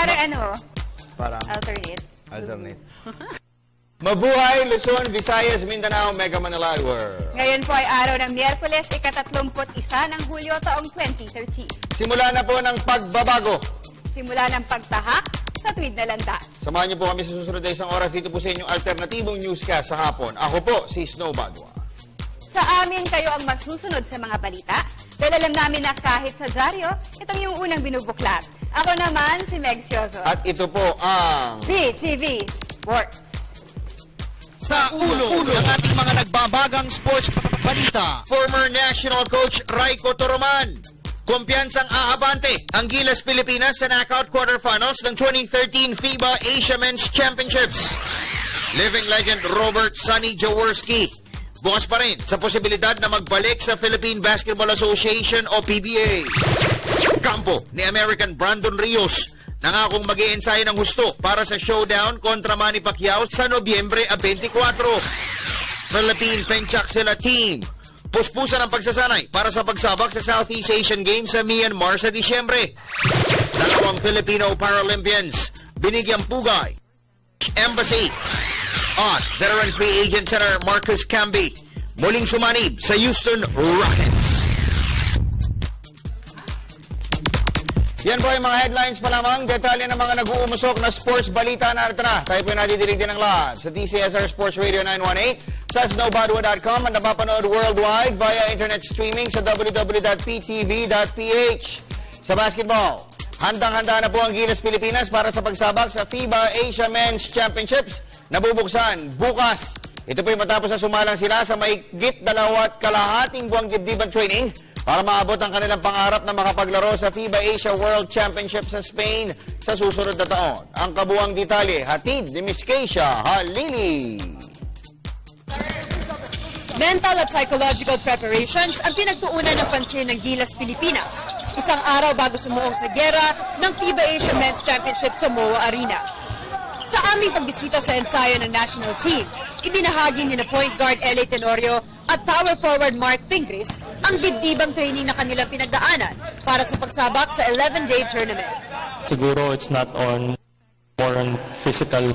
Para ano? Parang Alternate. alternate. Mabuhay, Luzon, Visayas, Mindanao, Mega Manila World. Ngayon po ay araw ng Miyerkules, ika-31 ng Hulyo taong 2013. Simula na po ng pagbabago. Simula ng pagtahak sa tuwid na landas. Samahan niyo po kami sa susunod na isang oras dito po sa inyong alternatibong newscast sa hapon. Ako po, si Snow Badwa. Sa amin kayo ang masusunod sa mga balita. Dahil alam namin na kahit sa dyaryo, itong yung unang binubuklat. Ako naman si Meg Siozo. At ito po ang BTV Sports. Sa ulo ng ating mga nagbabagang sports balita. former national coach Raiko Toroman. Kumpiyansang aabante ang Gilas Pilipinas sa knockout quarterfinals ng 2013 FIBA Asia Men's Championships. Living legend Robert Sonny Jaworski. Bukas pa rin sa posibilidad na magbalik sa Philippine Basketball Association o PBA. Kampo ni American Brandon Rios nangakong mag-iensayo ng husto para sa showdown kontra Manny Pacquiao sa Nobyembre 24. Philippine Pencak-Silat Team puspusan ang pagsasanay para sa pagsabak sa Southeast Asian Games sa Myanmar sa Disyembre. Dalawang Filipino Paralympians binigyang pugay. Embassy at veteran free agent center Marcus Camby muling sumanib sa Houston Rockets. Yan po yung mga headlines pa lamang. Detalye ng mga nag-uumusok na sports balita na na. Tayo po yung nadidinig din ng live sa DCSR Sports Radio 918, sa snowbadwa.com at napapanood worldwide via internet streaming sa www.ptv.ph. Sa basketball, handang-handa na po ang Gilas Pilipinas para sa pagsabak sa FIBA Asia Men's Championships na bubuksan bukas. Ito po yung matapos na sumalang sila sa mahigit 2.5 buwang dibdiban training para maabot ang kanilang pangarap na makapaglaro sa FIBA Asia World Championship sa Spain sa susunod na taon. Ang kabuang detalye, hatid ni Miss Keisha Halili. Mental at psychological preparations ang pinagtuunan ng pansin ng Gilas Pilipinas, isang araw bago sumuong sa giyera ng FIBA Asia Men's Championship sa MOA Arena. Sa aming pagbisita sa ensayo ng national team, ibinahagi ni na point guard L.A. Tenorio at power forward Mark Pincris ang dibdibang training na kanilang pinagdaanan para sa pagsabak sa 11-day tournament. Siguro it's not on more on physical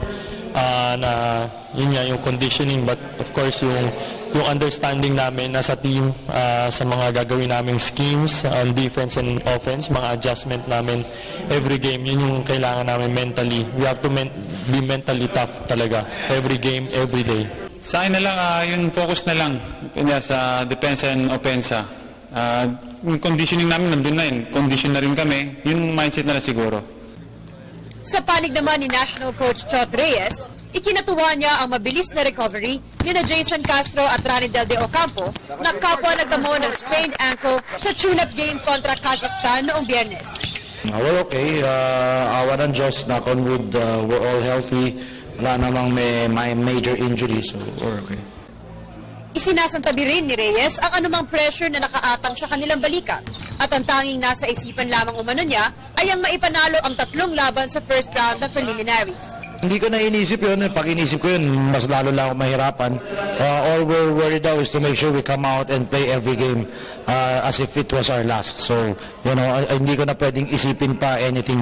na yun nga yung conditioning, but of course yung understanding namin as a team sa mga gagawin naming schemes on defense and offense, mga adjustment namin every game, yun yung kailangan namin mentally. We have to be mentally tough talaga every game, every day. Sa akin na lang, yung focus na lang kanya sa defense and offense. Yung conditioning namin nandun na yun. Condition na rin kami. Yung mindset na lang siguro. Sa panig naman ni National Coach Chot Reyes, ikinatuwa niya ang mabilis na recovery ni na Jason Castro at Ranidel de Ocampo na kapwa nagtamo ng sprained ankle sa tune-up game kontra Kazakhstan noong Biyernes. We're okay. Awa ng Diyos, knock on wood, we're all healthy. Wala namang may major injury, so we're okay. Isinasantabi rin ni Reyes ang anumang pressure na nakaatang sa kanilang balikat at ang tanging nasa isipan lamang umano niya ay ang maipanalo ang 3 laban sa first round ng preliminaries. Hindi ko na inisip yun. Pag inisip ko yun, mas lalo lang ako mahirapan. All we're worried now is to make sure we come out and play every game as if it was our last. So, hindi ko na pwedeng isipin pa anything.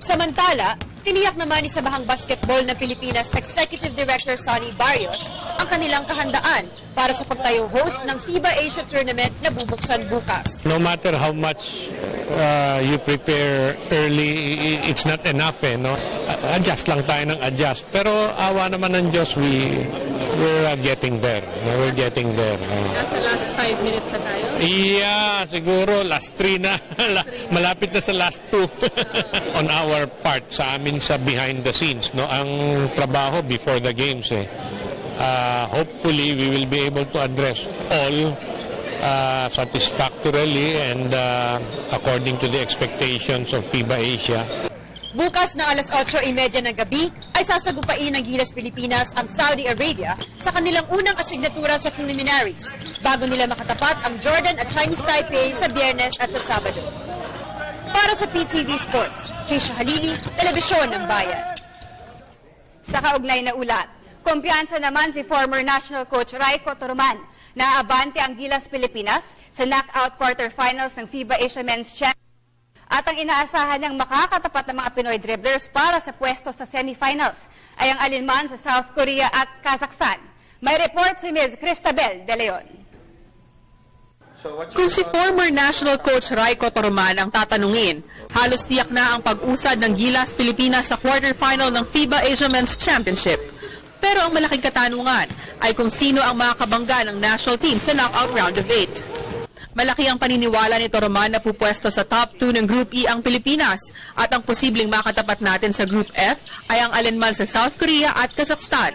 Samantala, tiniyak naman ni Sabahang Basketball ng Pilipinas Executive Director Sonny Barrios ang kanilang kahandaan para sa pagtayo host ng FIBA Asia Tournament na bubuksan bukas. No matter how much you prepare early, it's not enough. No? Adjust lang tayo ng adjust. Pero awa naman ng Diyos, we're getting there. We're getting there. Nasa last 5 minutes na tayo? Yeah, siguro last 3 na. Malapit na sa last 2 on our part sa amin sa behind the scenes. No? Ang trabaho before the games. Hopefully, we will be able to address all satisfactorily and according to the expectations of FIBA Asia. Bukas na alas 8:30 ng gabi ay sasagupain ng Gilas Pilipinas ang Saudi Arabia sa kanilang unang asignatura sa preliminaries bago nila makatapat ang Jordan at Chinese Taipei sa Biyernes at sa Sabado. Para sa PTV Sports, Keisha Halili, Telebisyon ng Bayan. Sa kaugnay na ulat, kumpiyansa naman si former national coach Raiko Toroman na abante ang Gilas Pilipinas sa knockout quarterfinals ng FIBA Asia Men's Championship At ang inaasahan niyang makakatapat ng mga Pinoy dribblers para sa pwesto sa semifinals ay ang alinman sa South Korea at Kazakhstan. May report si Ms. Cristabel De Leon. Kung si former national coach Raiko Toroman ang tatanungin, halos tiyak na ang pag-usad ng Gilas Pilipinas sa quarterfinal ng FIBA Asia Men's Championship. Pero ang malaking katanungan ay kung sino ang makakabangga ng national team sa knockout round of 8. Malaki ang paniniwala ni Toroman na pupwesto sa top 2 ng Group E ang Pilipinas at ang posibleng makatapat natin sa Group F ay ang alinman sa South Korea at Kazakhstan.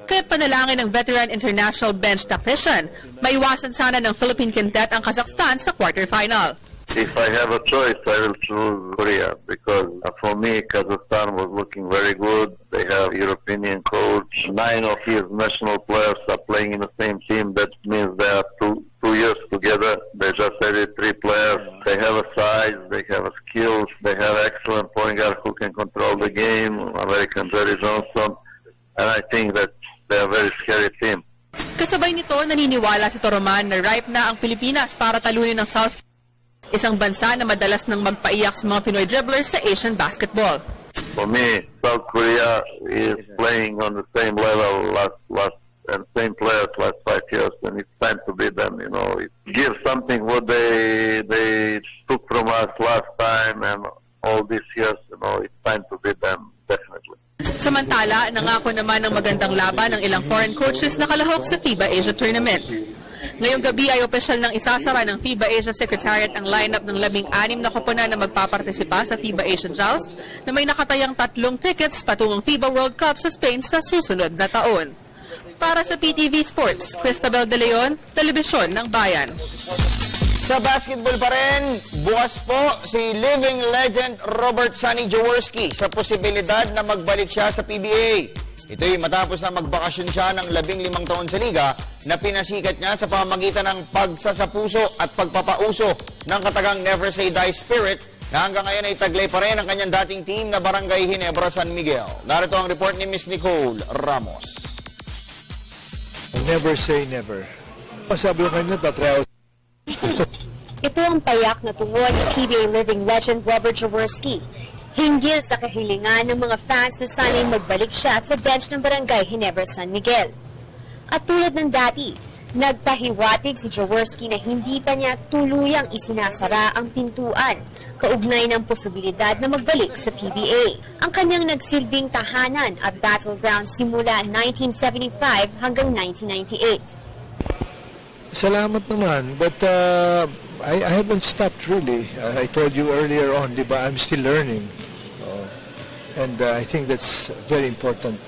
Kaya't panalangin ng veteran international bench tactician, maiwasan sana ng Philippine quintet ang Kazakhstan sa quarterfinal. If I have a choice, I will choose Korea because for me, Kazakhstan was looking very good. They have European coach. 9 of his national players are playing in the same team. That means they are two years together. They just added 3 players. They have a size, they have a skills, they have excellent point guard who can control the game, American Jerry Johnson. And I think that they are a very scary team. Kasabay nito, naniniwala si Toroman na ripe na ang Pilipinas para talunin ng South Korea, isang bansa na madalas nang magpaiyak sa mga Pinoy dribblers sa Asian basketball. For me, South Korea is playing on the same level and same players last 5 years, and it's time to beat them. You know, it gives something what they took from us last time and all these years. You know, it's time to beat them definitely. Samantala, nangako naman ng magandang laban ng ilang foreign coaches na kalahok sa FIBA Asia Tournament. Ngayong gabi ay opisyal ng isasara ng FIBA Asia Secretariat ang lineup ng 16 na koponan na magpapartisipa sa FIBA Asia Joust na may nakatayang 3 tickets patungong FIBA World Cup sa Spain sa susunod na taon. Para sa PTV Sports, Cristabel De Leon, Telebisyon ng Bayan. Sa basketball pa rin, bukas po si living legend Robert Sonny Jaworski sa posibilidad na magbalik siya sa PBA. Ito'y matapos na magbakasyon siya ng 15 taon sa liga na pinasikat niya sa pamamagitan ng pagsasapuso at pagpapauso ng katagang Never Say Die spirit na hanggang ngayon ay taglay pa rin ang kanyang dating team na Barangay Ginebra San Miguel. Narito ang report ni Miss Nicole Ramos. Never say never. Sabi ko kanina, tatry out. Ito ang payak na tungod ni PBA living legend Robert Jaworski. Hinggil sa kahilingan ng mga fans na sana'y magbalik siya sa bench ng Barangay Ginebra San Miguel. At tulad ng dati, nagpahiwatig si Jaworski na hindi pa niya tuluyang isinasara ang pintuan kaugnay ng posibilidad na magbalik sa PBA. Ang kanyang nagsilbing tahanan at battleground simula 1975 hanggang 1998. Salamat naman, but I haven't stopped really. I told you earlier on, di ba, I'm still learning. And I think that's a very important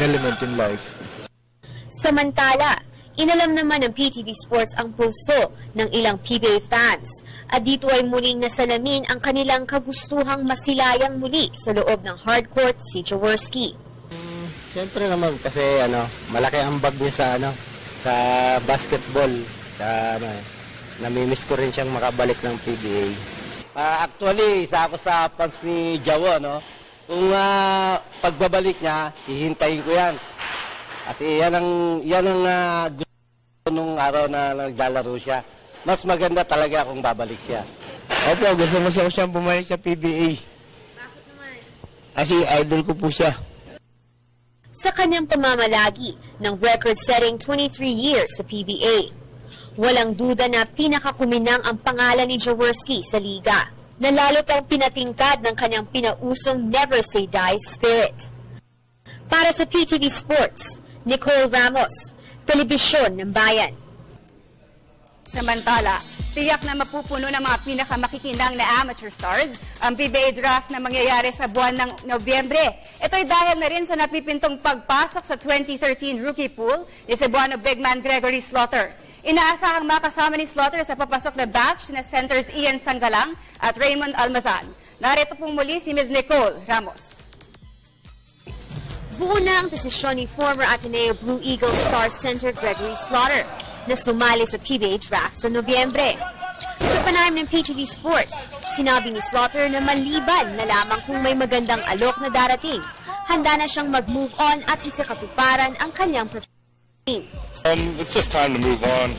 element in life. Samantala, inalam naman ng PTV Sports ang pulso ng ilang PBA fans. At dito ay muling nasalamin ang kanilang kagustuhang masilayang muli sa loob ng hardcourt si Jaworski. Siyempre naman kasi malaki ang bag niya sa basketball. Namimiss ko rin siyang makabalik ng PBA. Actually, isa ako sa fans ni Jawo, no? Kung pagbabalik niya, hihintayin ko yan. Kasi yan ang gusto ko nung araw na naglalaro siya. Mas maganda talaga kung babalik siya. Opo, gusto ko siyang bumalik sa PBA. Bakit naman? Kasi idol ko po siya. Sa kanyang pamamalagi ng record-setting 23 years sa PBA, walang duda na pinakakuminang ang pangalan ni Jaworski sa liga, na lalo pang pinatingkad ng kanyang pinausong Never Say Die spirit. Para sa PTV Sports, Nicole Ramos, Telebisyon ng Bayan. Samantala, tiyak na mapupuno ng mga pinakamakikinang na amateur stars ang PBA draft na mangyayari sa buwan ng Nobyembre. Ito'y dahil na rin sa napipintong pagpasok sa 2013 rookie pool ni Cebuano big man Gregory Slaughter. Inaasahang makasama ni Slaughter sa papasok na batch na centers Ian Sangalang at Raymond Almazan. Narito pong muli si Ms. Nicole Ramos. Buo na ang desisyon ni former Ateneo Blue Eagle star center Gregory Slaughter na sumali sa PBA draft sa Nobyembre. Sa panayam ng PTV Sports, sinabi ni Slaughter na maliban na lamang kung may magandang alok na darating, handa na siyang mag-move on at isakatuparan ang kanyang professional team. It's just time to move on.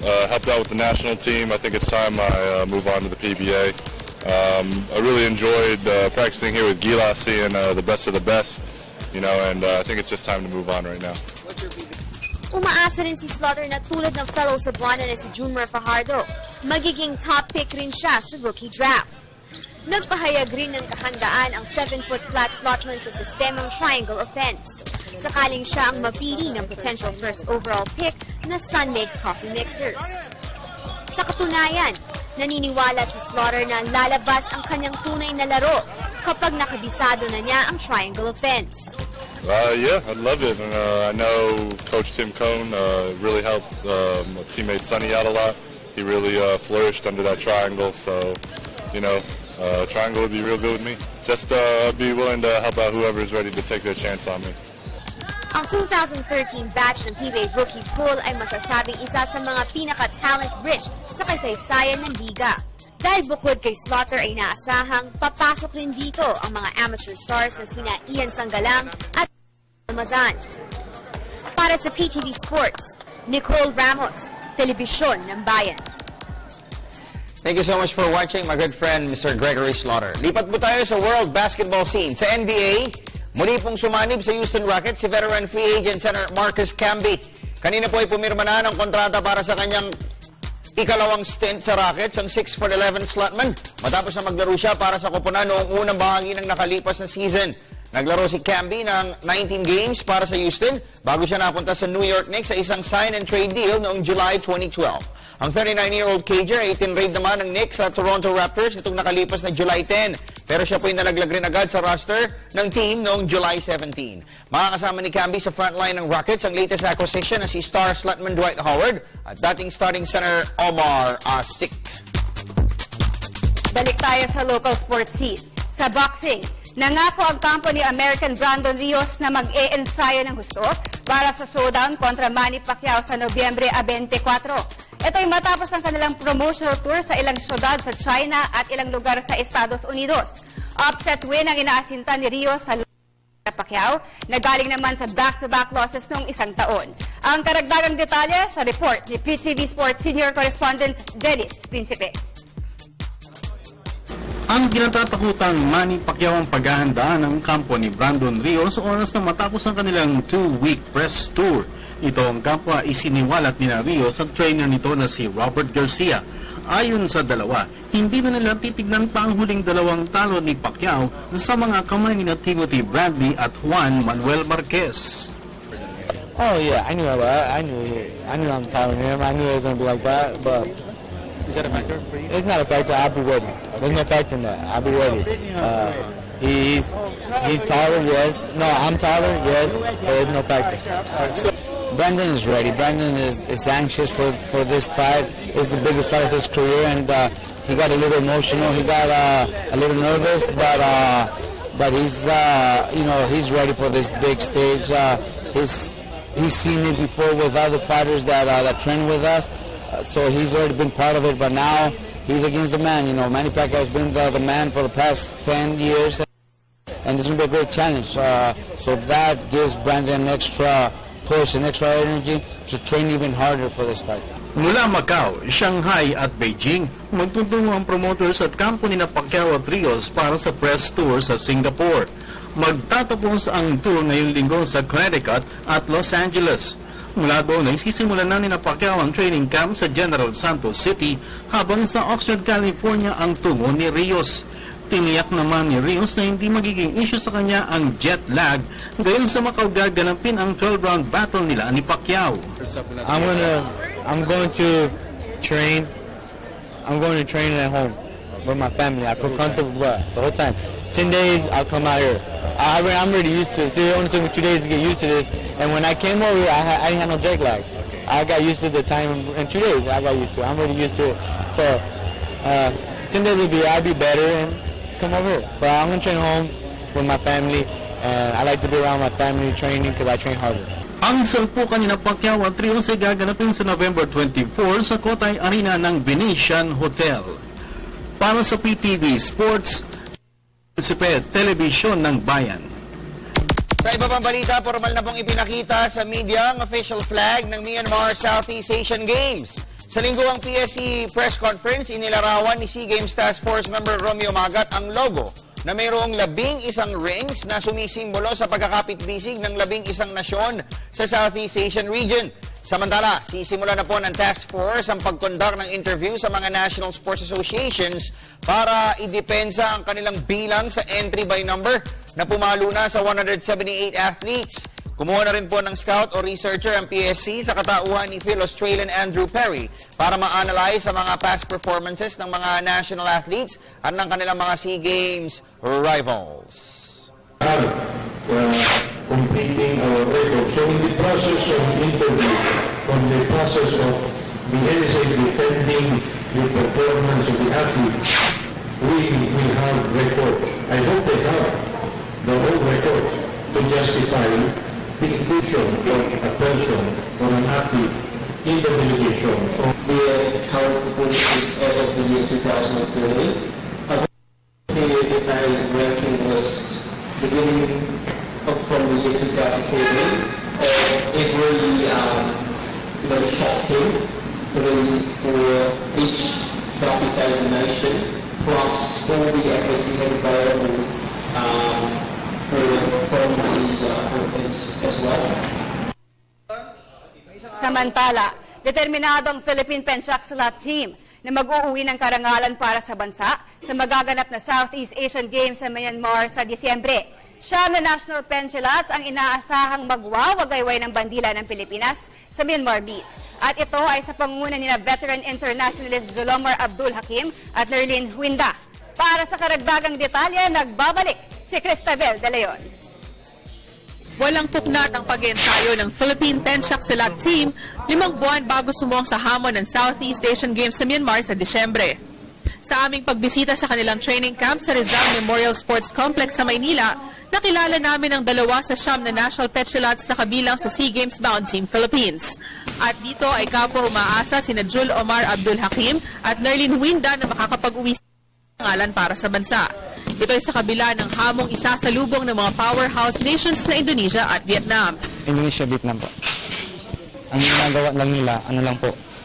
helped out with the national team. I think it's time I move on to the PBA. I really enjoyed practicing here with Gilas, seeing the best of the best, and I think it's just time to move on right now. Umaasa rin si Slaughter na tulad ng fellow Cebuano na si Junmer Fajardo, magiging top pick rin siya sa rookie draft. Nagpahayag rin ng kahandaan ang 7-foot flat Slaughter sa sistemang triangle offense. Sakaling siya ang mapili ng potential first overall pick na Sun-made coffee mixers. Sa katunayan, naniniwala si Slaughter na lalabas ang kanyang tunay na laro kapag nakabisado na niya ang triangle offense. Yeah, I love it. And, I know Coach Tim Cone really helped my teammate Sonny out a lot. He really flourished under that triangle, so, triangle would be real good with me. Just be willing to help out whoever is ready to take their chance on me. Ang 2013 batch ng PBA rookie pool ay masasabing isa sa mga pinaka-talent-rich sa kasaysayan ng liga. Dahil bukod kay Slaughter ay naasahang papasok rin dito ang mga amateur stars na sina Ian Sanggalang at Mazan. Para sa PTV Sports, Nicole Ramos, Telebisyon ng Bayan. Thank you so much for watching, my good friend, Mr. Gregory Slaughter. Lipat po tayo sa world basketball scene. Sa NBA, muli pong sumanib sa Houston Rockets si veteran free agent center Marcus Camby. Kanina po ay pumirma na ng kontrata para sa kanyang ikalawang stint sa Rockets, ang 6'11" slotman. Matapos na maglaro siya para sa koponan noong unang bahagi ng nakalipas na season. Naglaro si Camby ng 19 games para sa Houston bago siya napunta sa New York Knicks sa isang sign-and-trade deal noong July 2012. Ang 39-year-old Cager ay itinrade naman ng Knicks sa Toronto Raptors itong nakalipas na July 10. Pero siya po ay nalaglag rin agad sa roster ng team noong July 17. Makakasama ni Camby sa frontline ng Rockets ang latest acquisition na si star slotman Dwight Howard at dating starting center Omar Asik. Balik tayo sa local sports scene. Sa boxing, nangako ang kampo ni American Brandon Rios na mag-e-ensayo ng gusto para sa showdown kontra Manny Pacquiao sa Nobyembre 24. Ito ay matapos ang kanilang promotional tour sa ilang syudad sa China at ilang lugar sa Estados Unidos. Upset win ang inaasinta ni Rios sa Pacquiao na galing naman sa back-to-back losses noong isang taon. Ang karagdagang detalye sa report ni PTV Sports Senior Correspondent Dennis Principe. Ang kinatatakutang Manny Pacquiao ang paghahandaan ng kampo ni Brandon Rios oras na matapos ang kanilang 2-week press tour. Ito ang kampo ay isiniwalat ni Rios sa trainer nito na si Robert Garcia. Ayon sa dalawa, hindi na nila titignan pa ang huling dalawang talo ni Pacquiao sa mga kamay ni Timothy Bradley at Juan Manuel Marquez. Oh yeah, I knew I'm tiring him. I knew it was going to be like that, but is that a factor for you? It's not a factor. I'll be ready. There's no factor in that. I'll be ready. He's taller, yes. No, I'm taller, yes. But there's no factor. Brandon is ready. Brandon is anxious for this fight. It's the biggest fight of his career, and he got a little emotional. He got a little nervous, but he's he's ready for this big stage. He's seen it before with other fighters that train with us. So he's already been part of it, but now he's against the man. Manny Pacquiao has been the man for the past 10 years, and it's going to be a great challenge. So that gives Brandon an extra push and extra energy to train even harder for this fight. Mula Macau, Shanghai at Beijing, magtutungo ang promoters at kampo ni Pacquiao at Rios para sa press tour sa Singapore. Magtatapos ang tour ngayong linggo sa Connecticut at Los Angeles. Mula doon ay sisimulan na ni Pacquiao ang training camp sa General Santos City habang sa Oxnard, California ang tungo ni Rios. Tiniyak naman ni Rios na hindi magiging issue sa kanya ang jet lag gayon sa Macau gaganapin ang 12-round battle nila ni Pacquiao. I'm going to train at home with my family. I feel comfortable the whole time. 10 days I'll come out here. I'm already used to it. See, it only took me 2 days to get used to this. And when I came over here, I didn't have no jet lag. I got used to the time in 2 days. I got used to it. I'm already used to it. So 10 days I'll be better and come over here. But I'm going to train home with my family. And I like to be around my family training because I train harder. Ang salpukan ni Pacquiao at Rios ay gaganapin sa November 24 sa Kotay Arena ng Venetian Hotel. Para sa PTV Sports, Telebisyon ng Bayan. Sa iba pang balita, formal na pong ipinakita sa media ang official flag ng Myanmar Southeast Asian Games. Sa lingguang PSC press conference, inilarawan ni SEA Games Task Force member Romeo Magat ang logo na mayroong 11 rings na sumisimbolo sa pagkakapit-bisig ng 11 nasyon sa Southeast Asian region. Samantala, sisimula na po ng task force ang pagkondak ng interview sa mga national sports associations para idepensa ang kanilang bilang sa entry by number na pumalo na sa 178 athletes. Kumuha na rin po ng scout o researcher ang PSC sa katauhan ni Phil Australian Andrew Perry para ma-analyze ang mga past performances ng mga national athletes at ng kanilang mga SEA Games rivals. Completing our record. So in the process of interview, from the process of the NSA defending the performance of the athlete, we will have record. I hope they have the whole record to justify the inclusion of a person or an athlete in the delegation. So the current performances as of the year 2030. The period that they ranking was beginning from the year 2017 every top 10 for each Southeast Asian nation, plus all the athletes we have available from the Philippines as well. Samantala, determinado ang Philippine Pencaksilat team na mag-uuwi ng karangalan para sa bansa sa magaganap na Southeast Asian Games sa Myanmar sa Disyembre. Siyam na national pencilats ang inaasahang magwawagayway ng bandila ng Pilipinas sa Myanmar Beat. At ito ay sa pangunguna nila veteran internationalist Zulomar Abdul Hakim at Nerlin Huinda. Para sa karagdagang detalye, nagbabalik si Cristabel De Leon. Walang puknat ang pag-iensayo ng Philippine Pencaksilat team 5 buwan bago sumuong sa hamon ng Southeast Asian Games sa Myanmar sa Disyembre. Sa aming pagbisita sa kanilang training camp sa Rizal Memorial Sports Complex sa Maynila, nakilala namin ang 2 sa 9 na national pencilats na kabilang sa SEA Games bound Team Philippines. At dito ay kapwa umaasa sina Jul Omar Abdul Hakim at Nerlin Huinda na makakapag-uwi sa ngalan para sa bansa. Ito ay sa kabila ng hamong isasalubong ng mga powerhouse nations na Indonesia at Vietnam. Indonesia, Vietnam po. Ang ginagawa lang nila,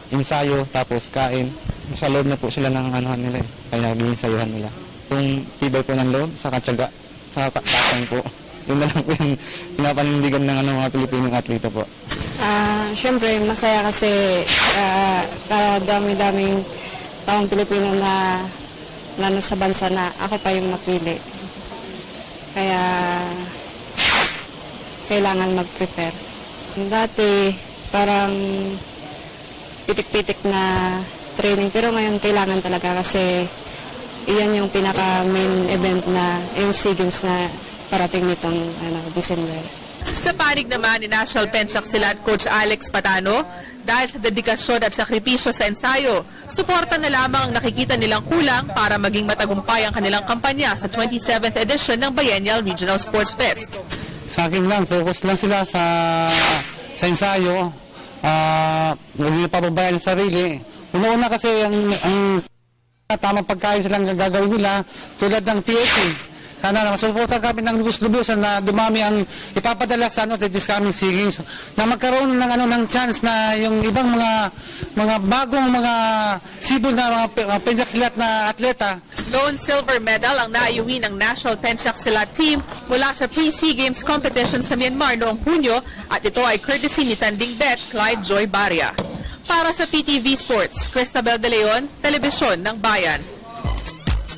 ensayo, tapos kain. Sa loob na po sila ng anuhan nila kaya ginensayuhan nila. Kung tibay po ng loob, sa katyaga, sa katapang po. Yun na lang po yung pinapanindigan ng mga Pilipinong atleta po. Siyempre, masaya kasi dami-daming taong Pilipino na nasa bansa na ako pa yung napili. Kaya kailangan mag-prepare. Dati parang pitik-pitik na training pero ngayon kailangan talaga kasi iyan yung pinaka-main event na yung SEA Games na parating nitong December. Sa panig naman ni National Pencaksilat Coach Alex Patano, dahil sa dedikasyon at sakripisyo sa ensayo, suporta na lamang ang nakikita nilang kulang para maging matagumpay ang kanilang kampanya sa 27th edition ng Biennial Regional Sports Fest. Sa akin lang, focus lang sila sa ensayo. Huwag nila pababayaan sa sarili. Una-una kasi ang tamang pagkain silang gagawin nila tulad ng PSC. Sana na masuporta kami ng lubos-lubusan na dumami ang ipapadala sa this coming SEA Games na magkaroon ng chance na yung ibang mga bagong mga sibol na mga pencaksilat na atleta. Lone silver medal ang naiuwi ng National Pencaksilat team mula sa pre-SEA Games competition sa Myanmar noong Hunyo at ito ay courtesy ni Tanding Bet Clyde Joy Baria. Para sa PTV Sports, Cristabel De Leon, Telebisyon ng Bayan.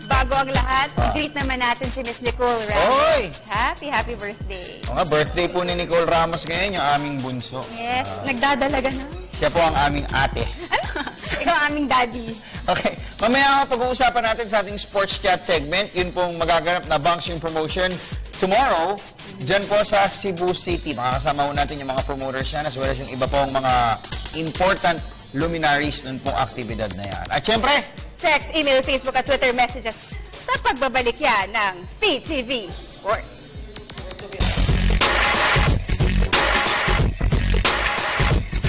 Bago ang lahat, i-greet naman natin si Miss Nicole Ramos. Oy! Happy birthday. O nga, birthday po ni Nicole Ramos ngayon, yung aming bunso. Yes, nagdadalaga na. Siya po ang aming ate. Ikaw ang aming daddy. Okay, mamaya pag-uusapan natin sa ating sports chat segment, yun pong magaganap na boxing promotion tomorrow, dyan po sa Cebu City. Makakasama po natin yung mga promoters yan as well as yung iba pong mga important luminaries nun pong aktibidad na yan. At syempre, text, email, Facebook at Twitter messages sa pagbabalik yan ng PTV Sports.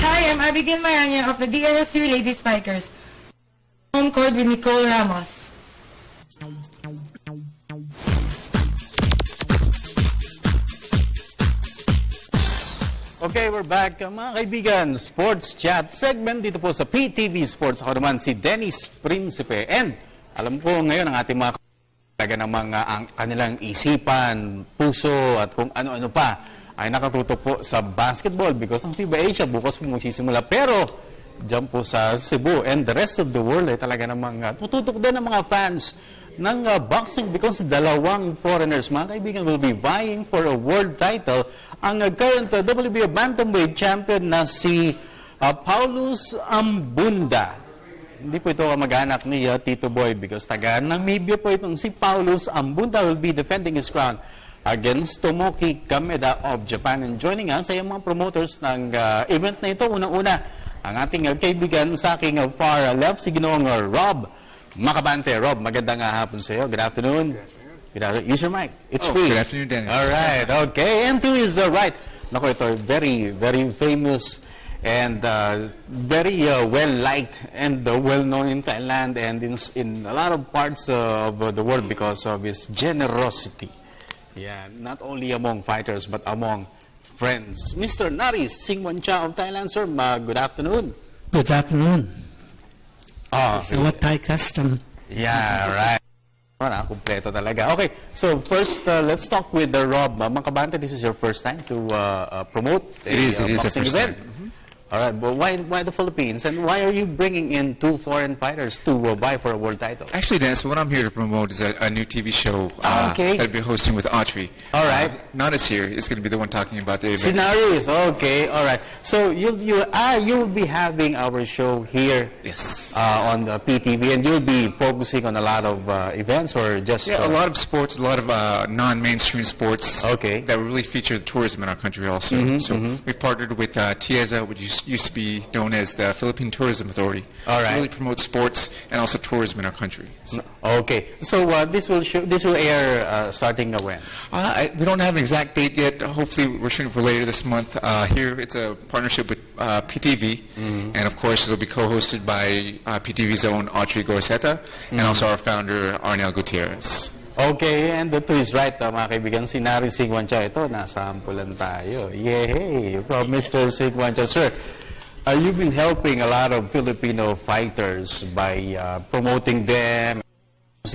Hi, I'm Abigail Maranya of the DLSU Lady Spikers. Home court with Nicole Ramos. Okay, we're back. Mga kaibigan, Sports Chat segment dito po sa PTV Sports. Ako naman si Dennis Principe. And alam ko ngayon ang ating mga talaga namang ang kanilang isipan, puso at kung ano-ano pa ay nakatutok po sa basketball because ang FIBA Asia bukas po magsisimula. Pero dyan po sa Cebu and the rest of the world ay talaga namang tututok din ang mga fans ng boxing because dalawang foreigners, mga kaibigan, will be vying for a world title. Ang current WBO bantamweight champion na si Paulus Ambunda. Hindi po ito kamag-anak ni Tito Boy because taga Namibia po itong si Paulus Ambunda will be defending his crown against Tomoki Kameda of Japan. And joining us ay mga promoters ng event na ito. Unang-una, ang ating kaibigan sa aking far left, si Ginoong Rob Macabante. Rob, magandang hapon sa iyo. Good afternoon. Good afternoon. Use your mic. It's free. Good afternoon, Dennis. All right. Okay. And to his right, nako, ito, very, very famous and very well-liked and well-known in Thailand and in a lot of parts of the world because of his generosity. Yeah, not only among fighters but among friends. Mr. Naris Singwancha of Thailand, sir. Good afternoon. Good afternoon. It's our Thai custom. Yeah, right. Kompleto talaga. Okay, so first, let's talk with Rob Macabante. This is your first time to promote a boxing event. All right, but why the Philippines? And why are you bringing in two foreign fighters to vie for a world title? Actually, Dennis, what I'm here to promote is a new TV show okay. that I'll be hosting with Autry. All right. Naris here is going to be the one talking about the event. Scenarios, okay, all right. So you will be having our show here. Yes. On the PTV, and you'll be focusing on a lot of events or just... Yeah, a lot of sports, a lot of non-mainstream sports. Okay. That really feature tourism in our country also. We've partnered with TIEZA, which used to be known as the Philippine Tourism Authority. All right. To really promote sports and also tourism in our country. So. Okay. So this will air starting when? We don't have an exact date yet. Hopefully, we're shooting for later this month. Here, it's a partnership with PTV, and of course, it'll be co-hosted by PTV's own Autry Goriseta and also our founder, Arnel Gutierrez. Okay, and to his right, mga kaibigan, si Naris Singwancha. Ito, nasampulan tayo. Yay! From Mr. Singwancha. Sir, you've been helping a lot of Filipino fighters by promoting them,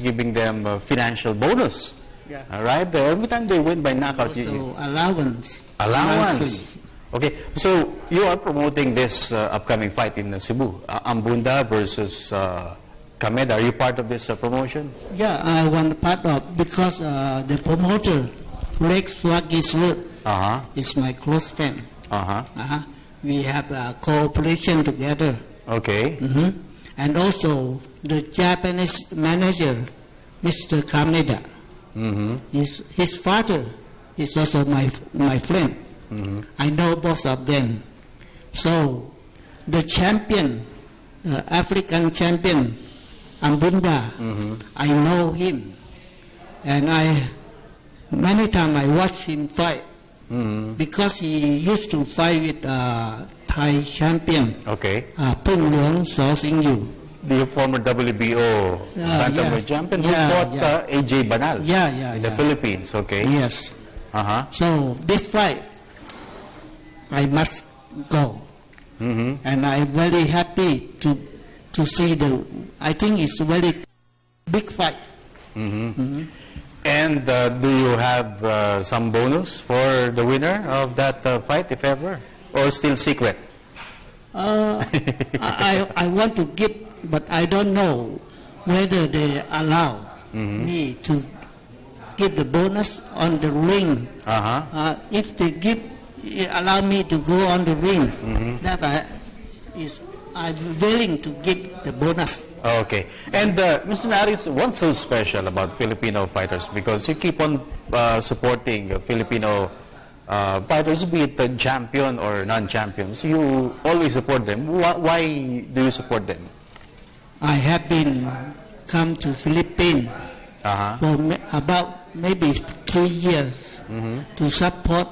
giving them financial bonus. Yeah. All right? Every time they win by knockout. Also, allowance. Allowance. Okay, so you are promoting this upcoming fight in Cebu, Ambunda versus Kameda. Are you part of this promotion? Yeah, I want part of because the promoter, Rex Wagiswood, is my close friend. We have cooperation together. Okay. And also the Japanese manager, Mr. Kameda, his father is also my friend. I know both of them. So the champion, African champion, Ambunda, I know him. And many times I watch him fight because he used to fight with Thai champion, Pung Leong So Sing Yu. The former WBO bantamweight champion who fought AJ Banal in the Philippines. Okay. Yes. So this fight, I must go, and I'm very happy to see I think it's a very big fight. And do you have some bonus for the winner of that fight, if ever, or still secret? I want to give, but I don't know whether they allow me to give the bonus on the ring. If they allow me to go on the ring, I'm willing to give the bonus. Okay. And Mr. Naris, what's so special about Filipino fighters? Because you keep on supporting Filipino fighters, be it champion or non-champions. You always support them. Why do you support them? I have been come to Philippines for about maybe 3 years to support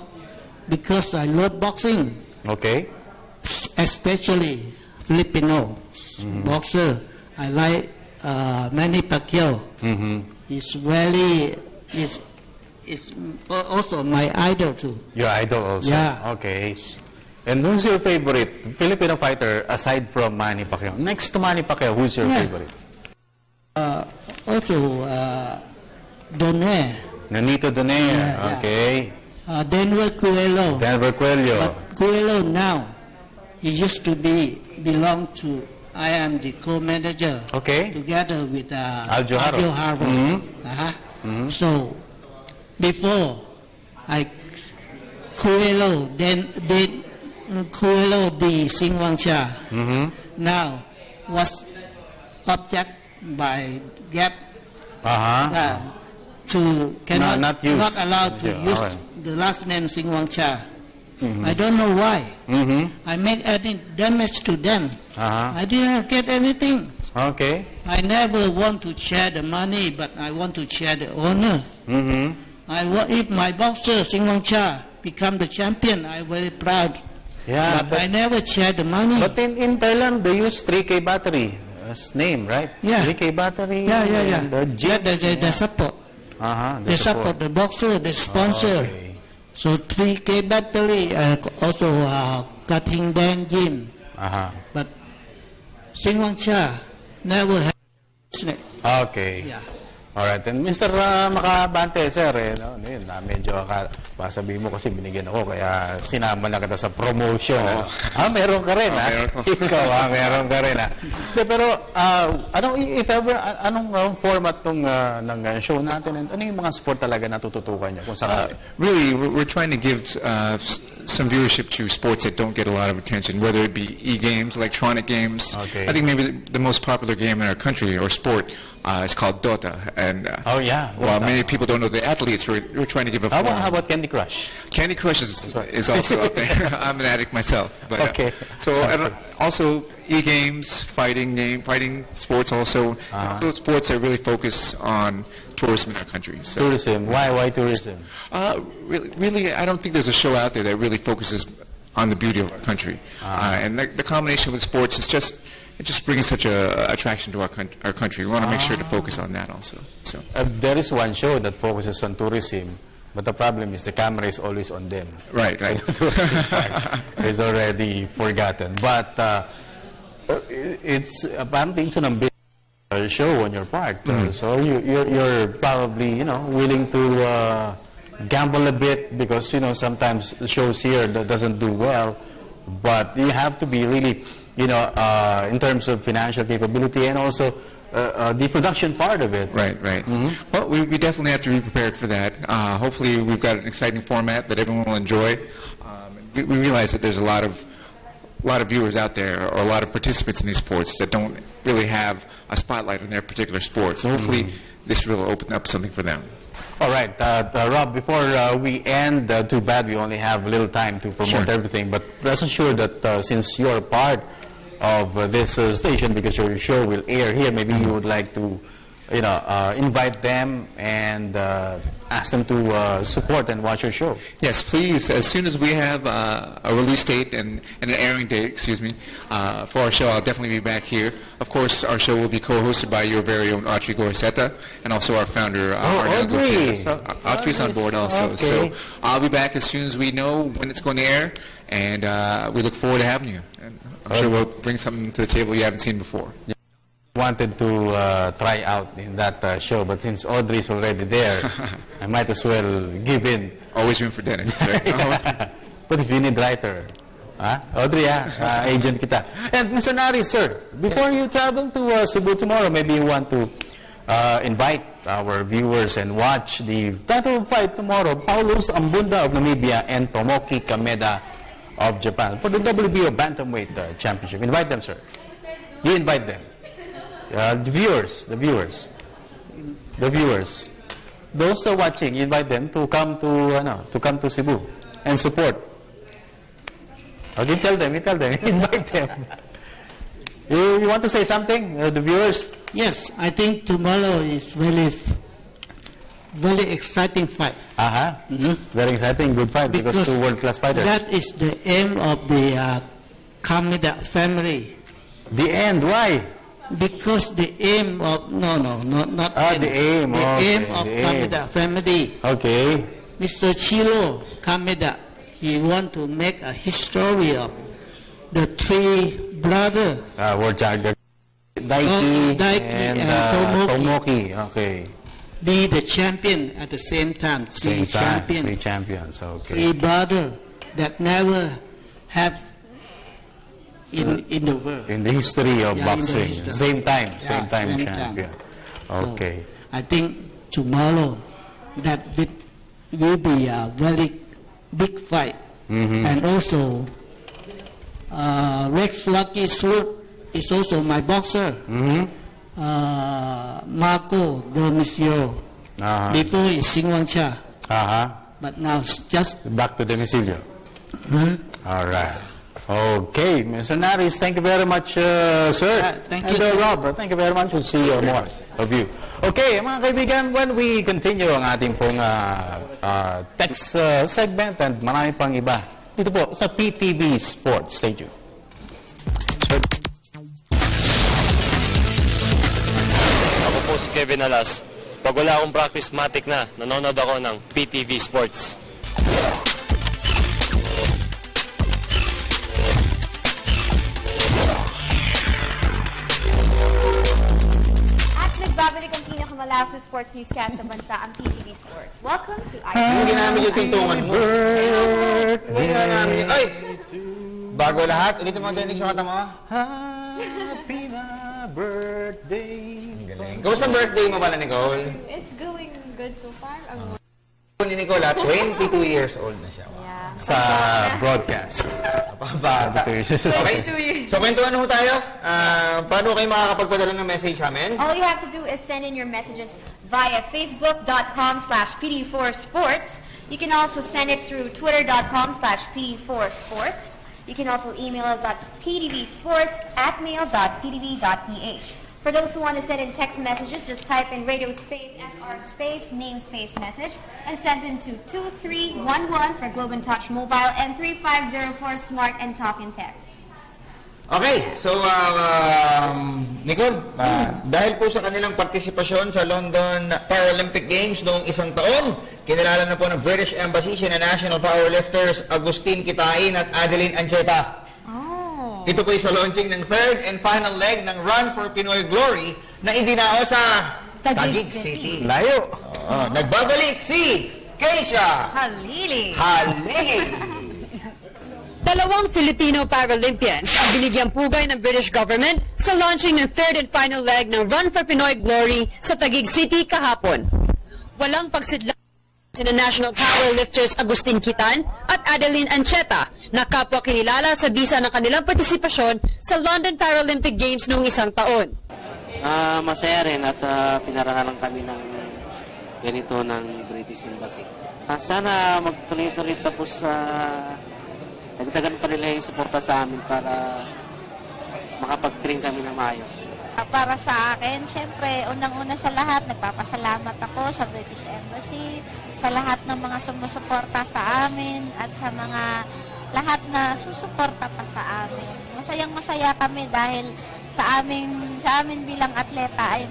because I love boxing. Okay. Especially Filipino boxer. I like Manny Pacquiao. He's is also my idol too. Your idol also? Yeah. Okay. And who's your favorite Filipino fighter aside from Manny Pacquiao? Next to Manny Pacquiao, who's your favorite? Also, Donaire. Nonito Donaire, okay. Denver Cuello. Denver Cuello. But Cuello now, he used to belong to, I am the co-manager. Okay. Together with Aljo Haro. So, before Cuello, then Cuello the Sing Wang Cha. Now was object by Gap to cannot not allowed to use the last name Sing Wang Cha. I don't know why. I make any damage to them. I didn't get anything. Okay. I never want to share the money, but I want to share the honor. If my boxer Sing Wang Cha become the champion, I'm very proud. Yeah, but I never share the money. But in Thailand, they use 3K battery as name, right? Yeah. 3K battery. Yeah. And the gym. They support. They support the boxer, the sponsor. So 3K battery, also Cutting Dan Gym. But Sing Wang Cha never had business. Okay. Yeah. Alright, and Mr. Makabante, sir, medyo sabihin mo kasi binigyan ako, kaya sinama na kita sa promotion. Meron ka rin, Ikaw, meron ka rin, Pero, anong format ng show natin? And ano yung mga sport talaga natututukan niya? Kung really, we're trying to give some viewership to sports that don't get a lot of attention, whether it be e-games, electronic games. Okay. I think maybe the most popular game in our country, or sport, is called Dota. And while many people don't know the athletes, we're trying to give a forum. How about Candy Crush? Candy Crush is also up there. I'm an addict myself. But, okay. And also e-games, fighting sports also. So sports that really focus on tourism in our country. So. Tourism. Why tourism? Really, I don't think there's a show out there that really focuses on the beauty of our country. And the combination with sports is just brings such a attraction to our country. We want to make sure to focus on that also. So there is one show that focuses on tourism, but the problem is the camera is always on them. Right. So the tourism part is already forgotten. But it's apparently it's an ambitious show on your part. So you're probably willing to gamble a bit because sometimes shows here that doesn't do well, but you have to be really in terms of financial capability and also the production part of it. Right. Well, we definitely have to be prepared for that. Hopefully we've got an exciting format that everyone will enjoy. We realize that there's a lot of viewers out there, or a lot of participants in these sports that don't really have a spotlight on their particular sport. So hopefully this will open up something for them. All right, Rob, before we end, too bad we only have a little time to promote everything, but rest assured that since you're part of this station, because your show will air here, maybe you would like to invite them and ask them to support and watch your show. Yes, please. As soon as we have a release date and an airing date, for our show, I'll definitely be back here. Of course, our show will be co-hosted by your very own Audrey Goriseta and also our founder, Arnel Gutierrez. Audrey's on board also. Okay. So I'll be back as soon as we know when it's going to air, and we look forward to having you. And I'm sure we'll bring something to the table you haven't seen before. Wanted to try out in that show, but since Audrey's already there, I might as well give in. Always room for Dennis. Right? But if you need writer, Audrey, agent kita. And Mr. Nari, sir, before you travel to Cebu tomorrow, maybe you want to invite our viewers and watch the title fight tomorrow, Paulos Ambunda of Namibia and Tomoki Kameda of Japan for the WBO Bantamweight Championship. Invite them, sir. You invite them. The viewers, those watching, invite them to come to Cebu and support. Okay, tell them, invite them. You want to say something, the viewers? Yes, I think tomorrow is very exciting fight. Very exciting, good fight because two world-class fighters. That is the aim of the Kameda family. The end? Why? because the aim of not the aim. the Okay, aim of the aim. Kameda family. Okay. Mr. Chilo Kameda, he want to make a history of the three brothers. World champion. Daiki, Daiki and Tomoki. Okay. Be the champion at the same time. Same time. Three champions. Okay. Three brothers that never have in the world. In the history of Yeah, in the boxing. history. Same time Yeah, same champion. So, Okay. I think tomorrow that will be a very big fight. Mhm. And also, Rex Lucky Suit is also my boxer. Marco Domicilio. Before is Singwang Cha. But now it's just Back to Domicilio. All right. Okay, Mr. Naris, thank you very much, sir. Thank and, you. Rob, thank you very much. We'll see more of you. Okay, mga kaibigan, when we continue ang ating pong text segment and marami pang iba, dito po sa PTV Sports. Stay tuned. Ako po si Kevin Alas. Pag wala akong practice matic na, nanonood ako ng PTV Sports. Nagbabalik ang pinakamalawak na sports newscast sa bansa, ang PTV Sports. Welcome to Hindi namin yung tuntungan mo. Hindi namin yung... Ay! Bago lahat, ulit mo din yung kata mo. Happy na birthday. Galing. Kamusta birthday mo pala, Nicole? It's going good so far. Ni Nicole, 22 years old na siya. Sa broadcast. Bata. Okay. So, kwentuhan ho tayo. Paano kayo makakapagpadala ng message sa amin? All you have to do is send in your messages via facebook.com/PD4sports. You can also send it through twitter.com/PD4sports. You can also email us at pdvsports@mail.pdv.ph. For those who want to send in text messages, just type in radio space SR space name space message and send them to 2311 for Globe and Touch Mobile and 3504 Smart and Talk and Text. Okay, so Nicole, dahil po sa kanilang partisipasyon sa London Paralympic Games noong isang taon, kinilala na po ng British Embassy na National Powerlifters Agustin Kitain at Adeline Ancheta. Ito po sa launching ng third and final leg ng Run for Pinoy Glory na idinao sa Taguig City. Layo. Nagbabalik si Keisha Halili. Dalawang Filipino Paralympians ang binigyang pugay ng British government sa launching ng third and final leg ng Run for Pinoy Glory sa Taguig City kahapon. Walang pagsidla sina National Powerlifters Agustin Kitan at Adeline Ancheta na kapwa kinilala sa bisa ng kanilang partisipasyon sa London Paralympic Games noong isang taon. Masaya rin at pinarangalan kami ng ganito ng British Embassy. Sana magtuloy-tuloy tapos dagdagan pa nila yung suporta sa amin para makapag-train kami na maayos. Para sa akin, syempre, unang-una sa lahat, nagpapasalamat ako sa British Embassy, sa lahat ng mga sumusuporta sa amin, at sa mga lahat na susuporta pa sa amin. Masayang-masaya kami dahil sa amin bilang atleta ay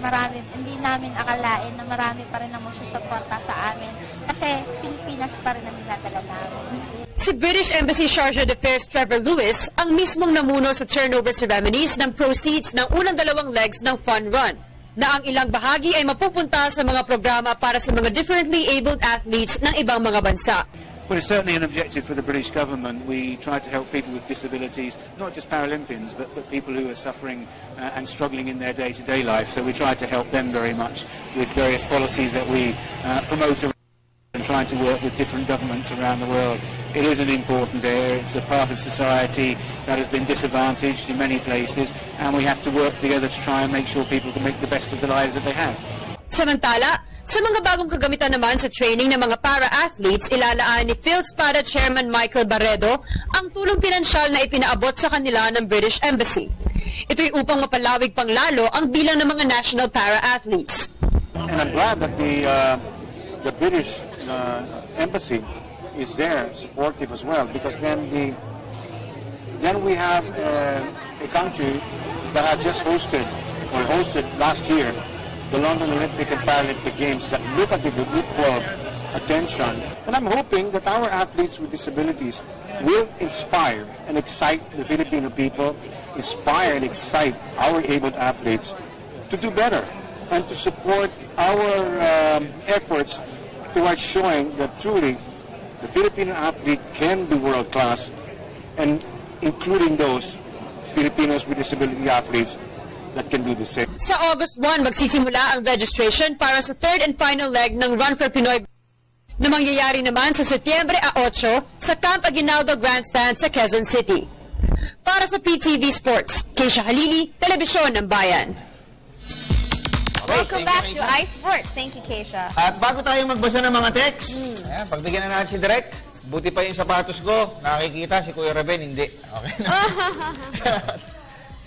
hindi namin akalain na marami pa rin ang susuporta sa amin. Kasi Pilipinas pa rin ang dinadala namin. Si British Embassy Charge d'Affaires Trevor Lewis ang mismong namuno sa turnover ceremonies ng proceeds ng unang dalawang legs ng Fun Run, na ang ilang bahagi ay mapupunta sa mga programa para sa mga differently abled athletes ng ibang mga bansa. Well, it's certainly an objective for the British government. We try to help people with disabilities, not just Paralympians, but people who are suffering and struggling in their day-to-day life. So we try to help them very much with various policies that we promote and trying to work with different governments around the world. It is an important area. It's a part of society that has been disadvantaged in many places, and we have to work together to try and make sure people can make the best of the lives that they have. Samantala, sa mga bagong kagamitan naman sa training ng mga para-athletes, ilalaan ni PhilSpada Chairman Michael Barredo ang tulong pinansyal na ipinaabot sa kanila ng British Embassy. Ito'y upang mapalawig pang lalo ang bilang ng mga national para-athletes. And I'm glad that the British Embassy is there, supportive as well, because then we have a country that has just hosted or hosted last year the London Olympic and Paralympic Games that look at it with equal attention. And I'm hoping that our athletes with disabilities will inspire and excite the Filipino people, inspire and excite our able athletes to do better and to support our efforts towards showing that truly the Filipino athlete can be world-class, and including those Filipinos with disability athletes that can do the same. Sa August 1, magsisimula ang registration para sa third and final leg ng Run for Pinoy na mangyayari naman sa Setyembre 8 sa Camp Aguinaldo Grandstand sa Quezon City. Para sa PTV Sports, Keisha Halili, Telebisyon ng Bayan. Welcome back to iSports. Thank you, Keisha. At bago tayo magbasa ng mga text, ayan, pagbigyan na natin si Direk. Buti pa yung sapatos ko. Nakikita si Kuya Reben, hindi. Okay na.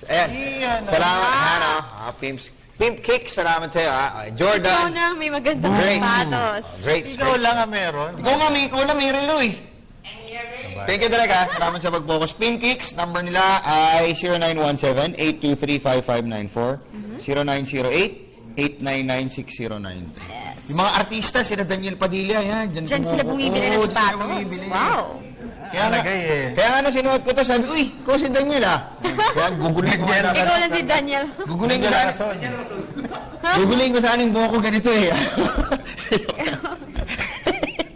Ayan. Salamat. Pimp Kick, salamat sa'yo. Jordan. Ikaw na, may magandang sapatos. Great. Ikaw lang ang meron. Ikaw lang may relo eh. Thank you, Direk. Salamat sa pag-focus. Pimp Kicks, number nila ay 0917-823-5594, 0908-899-6093. Yung mga artista, sila Daniel Padilla, yan. Diyan sila bumibili ng sapatos. Wow. Kaya nga sinuot ko to, sabi, uy, ko si Daniel Kaya gugulin ko. Ikaw lang si Daniel. Gugulin ko saan yung buhok ko ganito eh.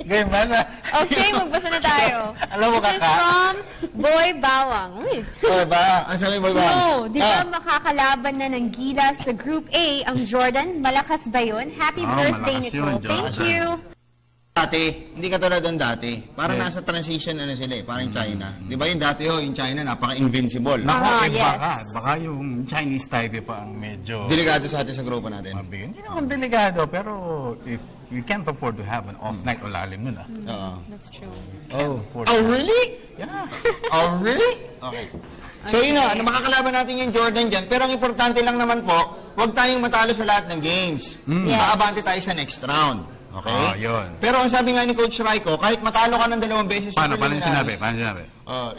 Game mana? Okay, magbasa na tayo. Alam mo, This is from Boy Bawang. Uy. Boy Bawang? Ano sabi Boy Bawang? No, di ba makakalaban na ng Gilas sa Group A ang Jordan? Malakas ba yun? Happy birthday, Nicole. Thank you. Dati, hindi katulad doon dati. Parang nasa transition sila eh, parang China. Di ba yung dati yung China napaka-invincible. Baka yung Chinese Taipei pa ang medyo... Delikado sa atin sa grupo natin. Hindi naman delikado, pero if we can't afford to have an off night, o lalim nun That's true. Oh, really? Yeah. Oh, really? Okay. So yun makakalaban natin yung Jordan dyan. Pero ang importante lang naman po, huwag tayong matalo sa lahat ng games. Maabante tayo sa next round. Okay? Yun. Pero ang sabi nga ni Coach Raiko, kahit matalo ka ng 2 beses sa preliminaries... Paano sinabi?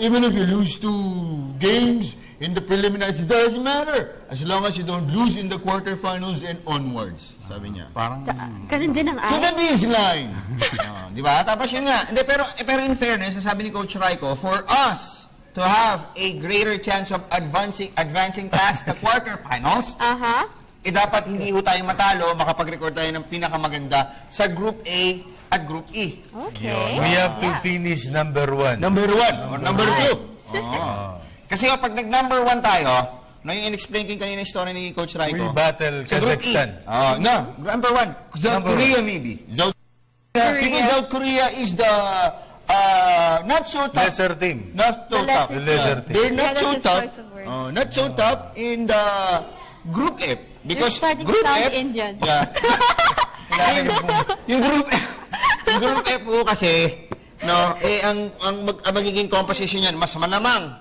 Even if you lose 2 games in the preliminaries, it doesn't matter. As long as you don't lose in the quarterfinals and onwards. Sabi niya. Parang... Ganun din ang To the baseline. Di ba? Tapos yun nga. Hindi, pero in fairness, sabi ni Coach Raiko, for us to have a greater chance of advancing past the quarterfinals, dapat hindi ho tayo matalo, makapag-record tayo ng pinakamaganda sa Group A at Group E. Okay. We have to finish number 1. Number 1 or number 2. Kasi kapag nag-number 1 tayo, yung in-explain ko yung kanina yung story ni Coach Raiko. We battle Kazakhstan. No, number 1. South Korea maybe. Because South Korea is the not so tough. Lesser team. Not so tough. The lesser team. They're not so tough. Not so tough in the Group F. Because You're starting Group to sound F, Indian. yung Group F po kasi, ang magiging composition yan, mas malamang,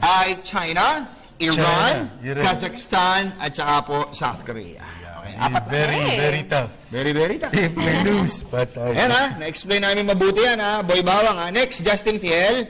ay China, Iran, Kazakhstan, at saka po South Korea. Okay, very tough. Very, very tough. If we lose, but... Ayan na-explain namin mabuti yan Boy Bawang Next, Justin Fiel.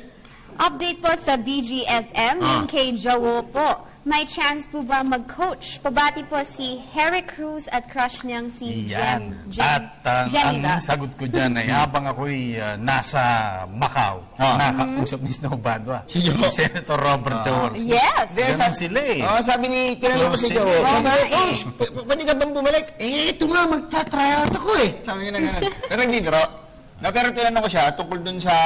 Update po sa BGSM, yung kay Jowo po. May chance po ba mag-coach? Pabati po si Harry Cruz at crush niyang si Jem. At ang sagot ko dyan ay habang ako'y nasa Macau, nakausap ni Snow Badwa, si Senator Robert Jaworski. Yes! Ganun sila eh. Sabi ni tinanong ko si Jaworski, pwede ka bang bumalik? Ito nga, magta-tryout ako eh. Sabi niya na gano'n. Pero nagbibiro. Pero tinanong ko siya tungkol dun sa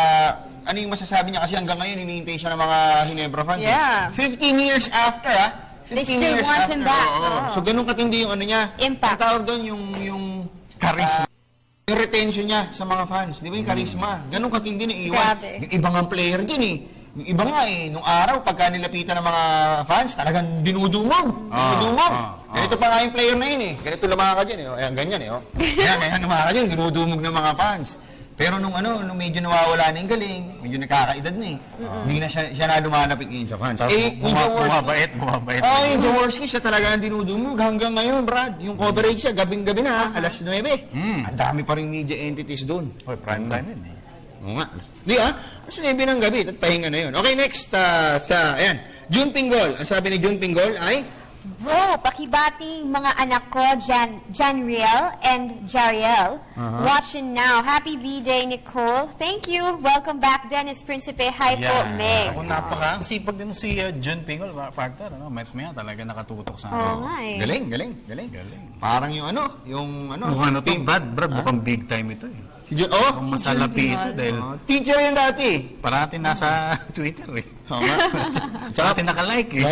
ano yung masasabi niya kasi hanggang ngayon hinihintay siya ng mga Hinebra fans. Yeah. 15 years after, 15 They still years want after, him back. So ganun katindi yung ano niya. Impact. Ang tawag doon yung charisma. Yung retention niya sa mga fans. Di ba yung charisma? Ganun katindi na iwan. Grabe. Yung ibang ang player dyan eh. Yung iba nga eh, nung araw, pagka nilapitan ng mga fans, talagang dinudumog. Ganito pa nga yung player na yun eh. Ganito lamang ka dyan eh. Ayan, ganyan eh. Ayan, lamang ka dyan, dinudumog ng mga fans. Pero nung medyo nawawala na yung galing, medyo nakakaedad na eh. Hindi na siya na lumalapit ngayon sa fans. Bumabait. Yung Jaworski, siya talaga ang dinudumog hanggang ngayon, Brad. Yung coverage siya, gabing-gabi na, alas 9. Ang dami pa rin media entities doon. Prime time yun eh. Oo nga. Di alas 9 ng gabi at pahinga na yun. Okay, next, ayan. June Pinggol. Ang sabi ni June Pinggol ay, Bro, pakibating mga anak ko, Janriel and Jariel. Watching now. Happy B-Day, Nicole. Thank you. Welcome back, Dennis Principe. Hi po, Meg. Ako napaka-sipag din si Jun Pingol, partner. Maya talaga nakatutok sa Oo nga eh. Galing. Parang yung Mukhang to, Brad, mukhang big time ito eh. Mukhang masalapi ito dahil teacher yan dati. Parati nasa Twitter eh. Tsaka naka-like eh.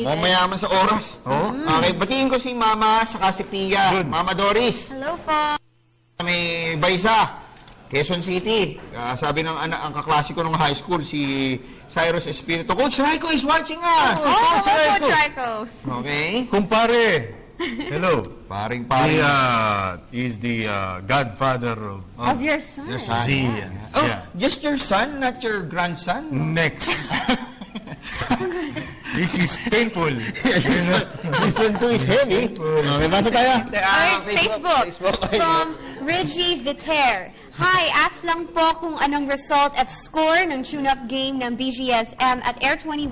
Mayaman sa oras. Okay, batiin ko si Mama saka si Pia. Mama Doris. Hello po. May Baysa, Quezon City. Sabi ng ang kaklase ko nung high school, si Cyrus Espirito. Coach Raiko is watching us! Coach Raiko. Okay. Kumpare! Hello. Paring. He is the godfather Of your son. Z. Just your son, not your grandson? Next. This is painful. This one too is heavy. Okay, basa tayo. Alright, Facebook. From Reggie Viter. Hi, ask lang po kung anong result at score ng tune-up game ng BGSM at Air 21.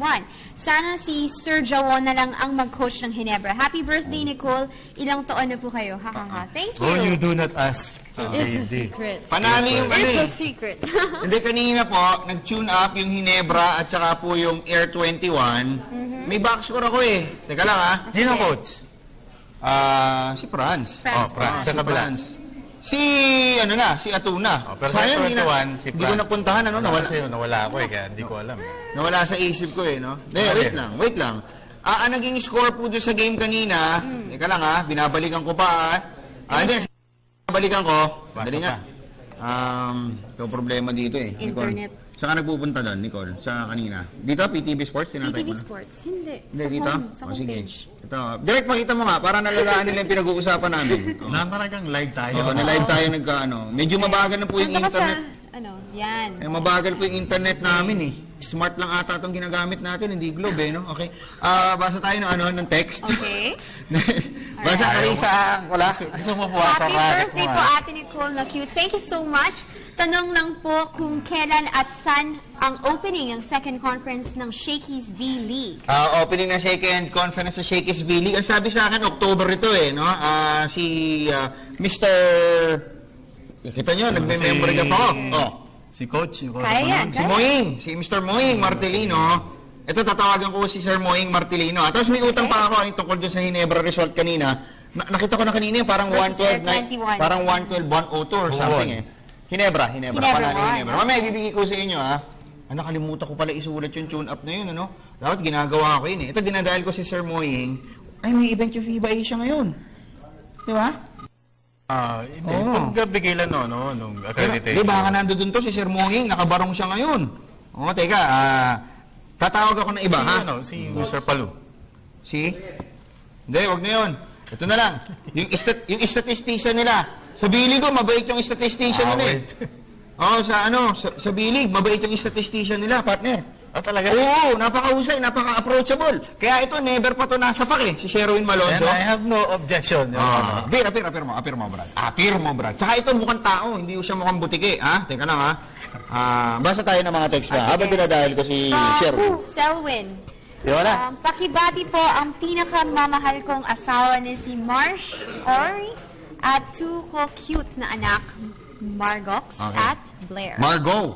Sana si Sir Jawon na lang ang mag-coach ng Ginebra. Happy birthday, Nicole. Ilang taon na po kayo? Ha. Thank you. Oh, you do not ask. It's a secret. Panalo yung It's a secret. Hindi, kanina po, nag-tune up yung Ginebra at saka po yung Air 21. May back score ako eh. Teka lang ha. Sino coach? Si Franz. Franz. Sa kabila. Si Atuna. Pero Sayang, si hindi ko napuntahan, nawala ako eh, kaya hindi ko alam. Nawala sa isip ko eh, no? Wait lang. Ang naging score po doon sa game kanina, teka lang ha, binabalikan ko pa hindi, binabalikan ko. Sandali nga. Ito problema dito eh. Internet. Nicole. Saan ka nagpupunta doon, Nicole? Sa kanina? Dito, PTV Sports? PTV Sports? Hindi. Dito? Sa Sige. homepage. Ito. Direct, pakita mo nga, para nalalaan nila yung pinag-uusapan namin. Talagang live tayo. Na-live tayo Medyo mabagal na po yung internet. Yan. Mabagal po yung internet namin eh. Smart lang ata itong ginagamit natin, hindi globe eh, no? Okay. Basa tayo ng text. Okay. Basa Carissa, wala. Gusto mo po sa Happy birthday po, Ate Nicole na cute. Thank you so much. Tanong lang po kung kailan at saan ang opening ng second conference ng Shakey's V-League. Opening ng second conference sa Shakey's V-League. Ang sabi sa akin, October ito eh, no? Si Mr. Kita nyo, nagme-member ka pa ako. Si Coach. Si Mr. Moing Martelino. Ito, tatawagan ko si Sir Moing Martelino. Tapos may utang pa ako yung tungkol dyan sa Ginebra result kanina. Nakita ko na kanina parang 112 parang 112 102 or something eh. Ginebra. Panalo Ginebra. Mamaya ibibigay ko sa inyo ha. Nakalimutan ko pala isulat yung tune-up na yun, ano? Dapat ginagawa ko yun eh. Ito, dinadahil ko si Sir Moing. May event yung FIBA Asia ngayon. Di ba? Hindi. Pagbigay lang nung accreditation. Di ba, nandun to si Sir Moing, nakabarong siya ngayon. Teka, tatawag ako ng iba, Si Mr. Palu. Hindi, wag na yun. Ito na lang. Yung statistician nila. Sa bilig ko, mabait yung statistician nila eh. Sa bilig, mabait yung statistician nila, partner. Talaga? Oo, napaka-husay, napaka-approachable. Kaya ito, never pa to nasapak eh, si Sherwin Malonzo. And I have no objection. Apir mo, Brad. Tsaka ito, mukhang tao, hindi siya mukhang butike. Teka lang basa tayo ng mga text pa. Habang dinadahil ko si Sherwin. Selwyn. Wala. Pakibati po ang pinakamamahal kong asawa ni si Marsh Ori at two ko cute na anak, Margox at Blair.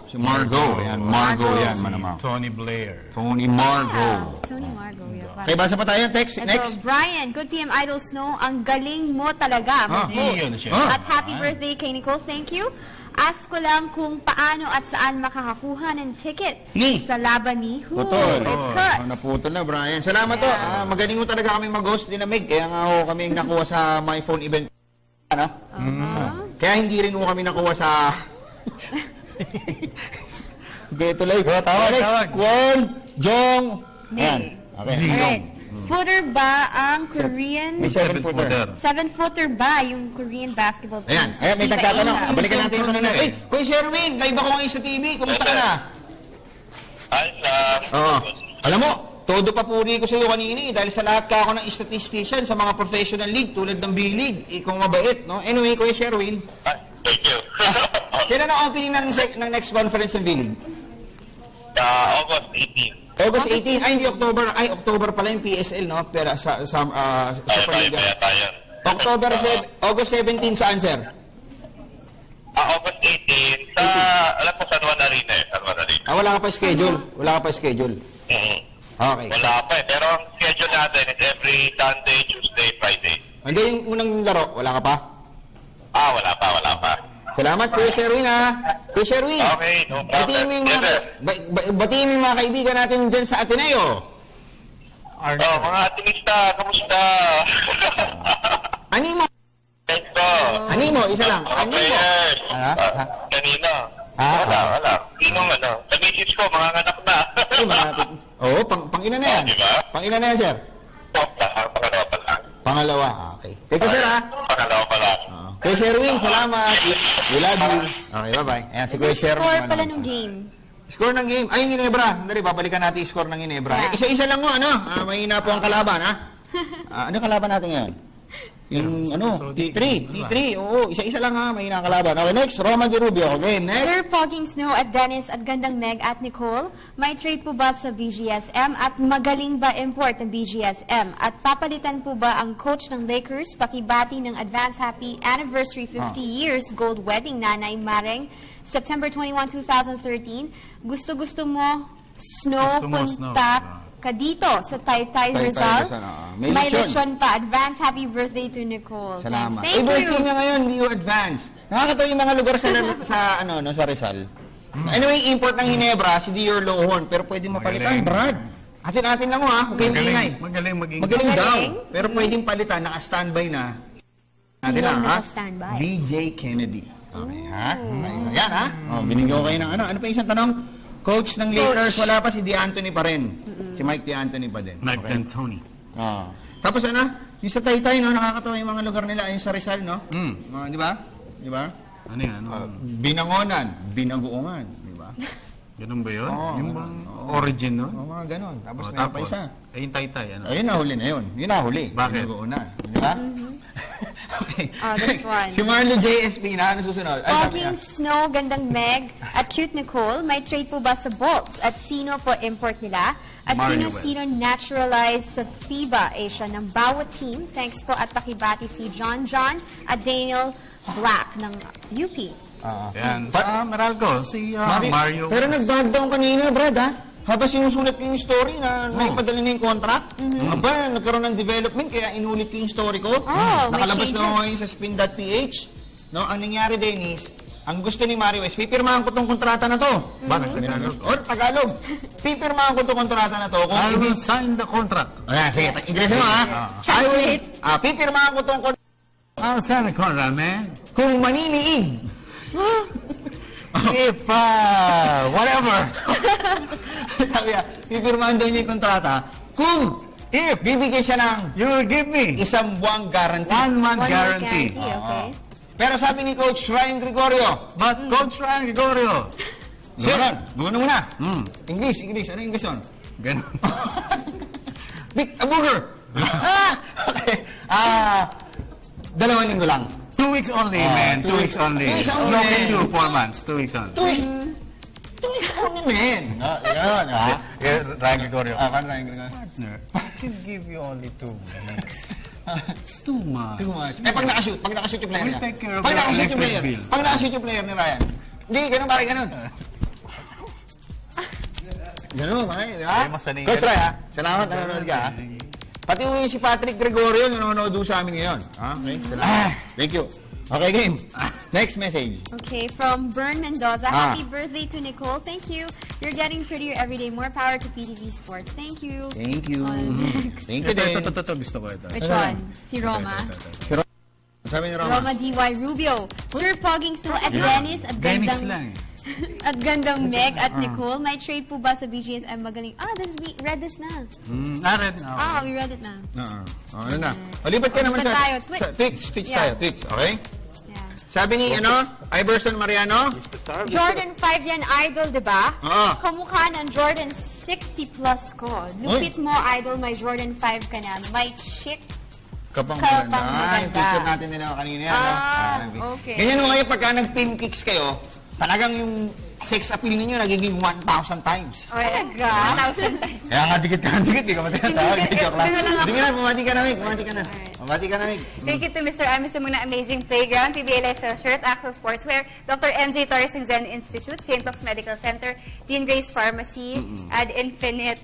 Si Margot. Ayan, Margot yan, manamang. Tony Blair. Tony Margot. Yeah. Okay, basa pa tayo. Next. Brian, Good PM Idol Snow, ang galing mo talaga mag-host. At happy birthday kay Nicole, thank you. Ask ko lang kung paano at saan makakakuha ng ticket sa laban ni Who. It's cut. Naputol na, Brian. Salamat to. Magaling mo talaga kami mag-host din na Meg. Kaya nga kami nakuha sa My Phone event. Kaya hindi rin kami nakuha sa... Great tuloy. Next. Kwon, Jong. Ayan. Okay. Alright. Footer ba ang Korean... May 7-footer. 7-footer ba yung Korean basketball team? Ayan, may nagtatanong. Balikan natin yung tanong na. Kuya Sherwin, live ako ngayon sa TV. Kumusta ka na? Alam mo, todo papuri ko sa iyo kanina dahil sa lahat ka ako ng statistician sa mga professional league tulad ng B-League. Ikaw mabait, no? Anyway, Kuya Sherwin. Thank you. Kailan ang opening ng next conference ng B-League? August 18. August 18. Ay, hindi October. Ay, October pala yung PSL, no? Pero sa Superliga. August 17 saan, sir? August 18 sa, alam ko, San Juan Arena eh. San Juan Arena. Wala ka pa schedule? Wala ka pa schedule? Okay. Wala pa eh. Pero ang schedule natin is every Sunday, Tuesday, Friday. Hindi, yung unang laro, wala ka pa? Wala pa. Salamat, Kuya Sherwin, ha? Kuya Sherwin. Okay, no problem. Batiin mo yung mga kaibigan natin dyan sa Ateneo. Mga atinista, kamusta? Animo. Animo, isa lang. Animo. Kanino? Wala. Sinong Nag-isip ko, mga anak na. Oo, pang-ina na yan. Diba? Pang-ina na yan, sir. Pangalawa pa lang. Pangalawa, okay. Thank you, sir, ha? Pangalawa pa lang. Kuya Sherwin, salamat. We love you. Okay, bye-bye. Ayan, si Kuya Sherwin. Score pala ng game. Score ng game. Ay, Ginebra. Dali, babalikan natin yung score ng Ginebra. Isa-isa lang mo, ano? Mahina po ang kalaban, ha? Ano kalaban natin ngayon? Yung, T3. Oo, isa-isa lang, ha? Mahina ang kalaban. Okay, next, Roma Di Rubio. Okay, next. Sir Pogging Snow at Dennis at Gandang Meg at Nicole, may trade po ba sa BGSM at magaling ba import ng BGSM? At papalitan po ba ang coach ng Lakers? Pakibati ng advance happy anniversary 50 years gold wedding Nanay Mareng, September 21, 2013. Gusto mo, Snow, punta ka dito sa Taytay Rizal. May lechon pa. Advance happy birthday to Nicole. Salamat. Thank you. Birthday niya ngayon, Leo Advance. Nakakatawa yung mga lugar sa Rizal. Anyway, import ng Ginebra, si Dior Lohorn, pero pwede mapalitan, Brad. Atin-atin lang mo, ha? Huwag kayong ingay. Magaling daw. Pero pwedeng palitan, naka-standby na. Atin lang, ha? DJ Kennedy. Okay, ha? Okay, yan, ha? Binigyan ko kayo ng ano pa yung isang tanong? Coach ng Lakers, wala pa si D'Antoni pa rin. Si Mike D'Antoni pa din. Mike D'Antoni. Tapos yung sa Taytay, no, nakakatawa yung mga lugar nila, yung sa Rizal, no? Di ba? Di ba? Ano yan? Binangonan, binagoongan, di ba? Ganun ba yun? Yung bang origin, no? Mga ganon. Tapos meron pa isa. Yung Taytay, ano? Ayun, nahuli na yun. Yun nahuli. Bakit? Binagoongan. Di ba? Okay. This one. Si Marlo JSP na, ano susunod? Pogging Snow, Gandang Meg, at Cute Nicole, may trade po ba sa Bolts? At sino po import nila? At sino naturalized sa FIBA Asia ng bawat team? Thanks po at pakibati si John at Daniel Black ng UP. Yan. Sa Meralco, si Mario. Pero nag-backdown kanina, Brad, ha? Habang sinusulat ko yung story na naipadala na yung contract, aba, nagkaroon ng development, kaya inulit ko yung story ko. Nakalabas na ngayon sa spin.ph. No, ang nangyari, Dennis, ang gusto ni Mario is, pipirmahan ko tong kontrata na to. Bakit? Tagalog? Or Tagalog. Pipirmahan ko tong kontrata na to. I will sign the contract. Ayan, sige, Inglesin mo, ha? Translate. Pipirmahan ko tong contract. I'll sign the contract, man. Kung maniniig. If, whatever. Sabi niya, pipirmahan daw niya yung kontrata. If bibigyan siya ng you will give me isang buwang guarantee. 1 month guarantee. Okay. Pero sabi ni Coach Ryan Gregorio, but Coach Ryan Gregorio, gano'n muna. English. Ano English yun? Ganun. Big a booger. Okay. 2 linggo lang. 2 weeks only, man. 2 weeks only. 2 weeks only. No can do 4 months. 2 weeks only. 2 weeks. 2 weeks only, man. Gano'n, ha? Ryan Gregorio. Ryan Gregorio. Partner, I can give you only 2 weeks. It's too much. Pag nakashoot yung player niya. We'll take care of Pag your nakashoot yung electric player. bill. Pag nakashoot yung player ni Ryan. Hindi, ganun, pare, ganun. Ganun, pare, di ba? Coach Ryan, ha? Salamat, nanonood ka, ha? Pati yung si Patrick Gregorio, nanonood doon sa amin ngayon. Okay, salamat. Thank you. Okay, game. Next message. Okay, from Bern Mendoza. Happy birthday to Nicole. Thank you. You're getting prettier every day. More power to PTV Sports. Thank you. Thank you. Thank you din. Ito, gusto ko ito. Which one? Si Roma. Sabi ni Roma. Roma D.Y. Rubio. Sir Pogging Snow at Dennis at Dennis Gandang... lang. At Gandang Meg at Nicole. May trade po ba sa BGSM magaling? We read this na. Read na. We read it na. Ano na? Lipat ka naman sa Twitch tayo. Twitch, okay? Sabi ni, Iverson Mariano? Jordan 5 yan, idol, di ba? Oo. Kamukha ng Jordan 60 plus ko. Lupit mo, idol, may Jordan 5 ka na. May chick Kapang maganda. Yung picture natin nila kanina yan. Okay. Ganyan mo ngayon, pagka nag-pin kicks kayo, talagang yung sex appeal ninyo nagiging 1,000 times. Oh my God. 1,000 times. Kaya nga dikit ka, di ka matinatawag. Joke lang. Dito lang ako. Sige na, pumati ka na, Mig. Pumati ka na. Pumati ka na, Mig. Thank you to Mr. Amis sa mga amazing playground, PBA Lifestyle Shirt, Axel Sportswear, Dr. MJ Torres ng Zen Institute, St. Luke's Medical Center, Dean Grace Pharmacy, Ad Infinite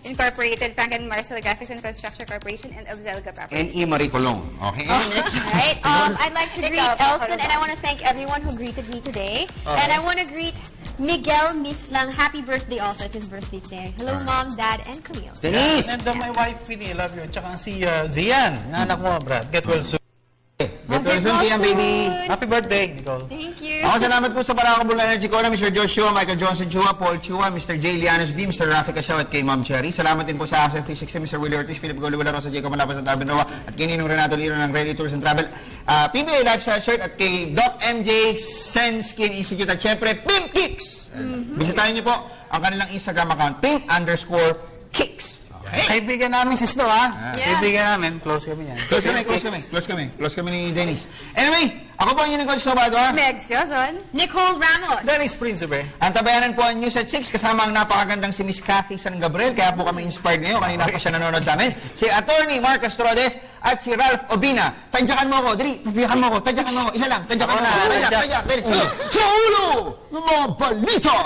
Incorporated, Frank and Marcel Graphics and Construction Corporation, and Obzelga Properties. And E. Marie Colong. Okay, next. All right. I'd like to greet Elson, and I want to thank everyone who greeted me today. And I want to greet Miguel Mislang. Happy birthday also. It's his birthday today. Hello, Mom, Dad, and Camille. Denise! And my wife, Pini, love you. Tsaka si Zian, na anak mo, Brad. Get well soon. Get well soon, Zian, baby. Happy birthday, Nicole. Thank you. Ako, salamat po sa Barakabul Energy Corner, Mr. Josh Chua, Michael Johnson Chua, Paul Chua, Mr. J. Lianos D, Mr. Rafi Cashaw, at kay Ma'am Cherry. Salamat din po sa Access 360, Mr. Willie Ortiz, Philip Goliwala, Rosa Jacob Malapas at Abin Roa, at kay Ninong Renato Liro ng Rally Tours and Travel, PBA Lifestyle Shirt, at kay Doc MJ Sen Skin Institute, at syempre, Pimp Kicks! Bisitahin niyo po ang kanilang Instagram account, pimp_kicks. Kaibigan namin si Snow, ha? Kaibigan namin. Close kami yan. Close kami ni Dennis. Anyway, ako po ang inyong Coach Salvador. Meg Sioson. Nicole Ramos. Dennis Principe. Ang tabayanan po ang News at 6 kasama ang napakagandang si Miss Cathy San Gabriel. Kaya po kami inspired ngayon. Kanina pa siya nanonood sa amin. Si Attorney Mark Astrodes at si Ralph Obina. Tadyakan mo ako. Dali, tadyakan mo ako. Isa lang. Tadyakan mo ako. Tadyak. Sa ulo ng mga balita.